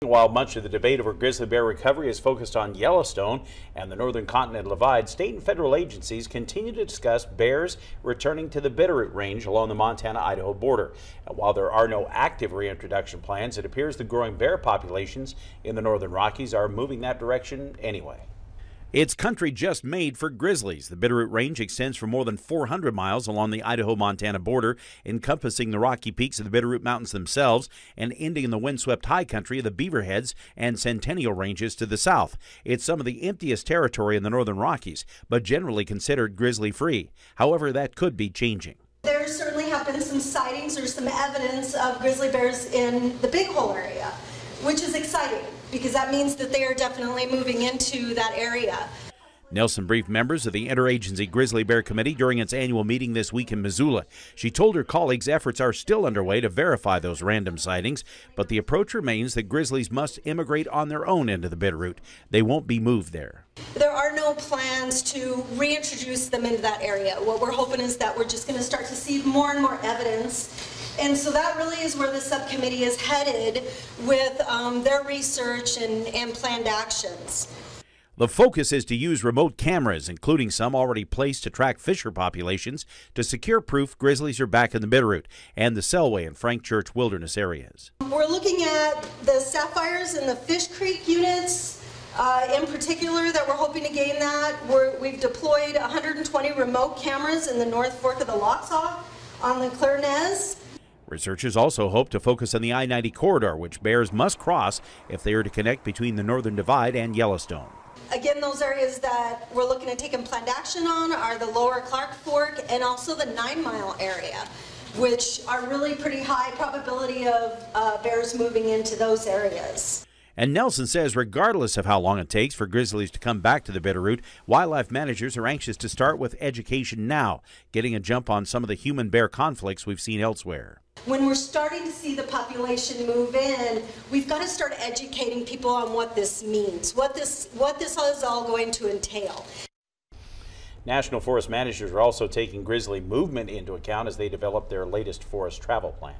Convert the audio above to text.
While much of the debate over grizzly bear recovery is focused on Yellowstone and the Northern Continental Divide, state and federal agencies continue to discuss bears returning to the Bitterroot Range along the Montana-Idaho border. And while there are no active reintroduction plans, it appears the growing bear populations in the Northern Rockies are moving that direction anyway. It's country just made for grizzlies. The Bitterroot Range extends for more than 400 miles along the Idaho-Montana border, encompassing the Rocky Peaks of the Bitterroot Mountains themselves and ending in the windswept high country of the Beaverheads and Centennial Ranges to the south. It's some of the emptiest territory in the Northern Rockies, but generally considered grizzly-free. However, that could be changing. There certainly have been some sightings or some evidence of grizzly bears in the Big Hole area, which is exciting because that means that they are definitely moving into that area. Nelson briefed members of the Interagency Grizzly Bear Committee during its annual meeting this week in Missoula. She told her colleagues efforts are still underway to verify those random sightings, but the approach remains that grizzlies must immigrate on their own into the Bitterroot. They won't be moved there. There are no plans to reintroduce them into that area. What we're hoping is that we're just going to start to see more and more evidence. And so that really is where the subcommittee is headed with their research and planned actions. The focus is to use remote cameras, including some already placed to track fisher populations, to secure proof grizzlies are back in the Bitterroot and the Selway and Frank Church wilderness areas. We're looking at the sapphires and the Fish Creek units in particular that we're hoping to gain that. We've deployed 120 remote cameras in the North Fork of the Loxaw on the Claire Nez. Researchers also hope to focus on the I-90 corridor, which bears must cross if they are to connect between the Northern Divide and Yellowstone. Again, those areas that we're looking at taking planned action on are the Lower Clark Fork and also the 9 Mile area, which are really pretty high probability of bears moving into those areas. And Nelson says regardless of how long it takes for grizzlies to come back to the Bitterroot, wildlife managers are anxious to start with education now, getting a jump on some of the human-bear conflicts we've seen elsewhere. When we're starting to see the population move in, we've got to start educating people on what this means, what this is all going to entail. National forest managers are also taking grizzly movement into account as they develop their latest forest travel plan.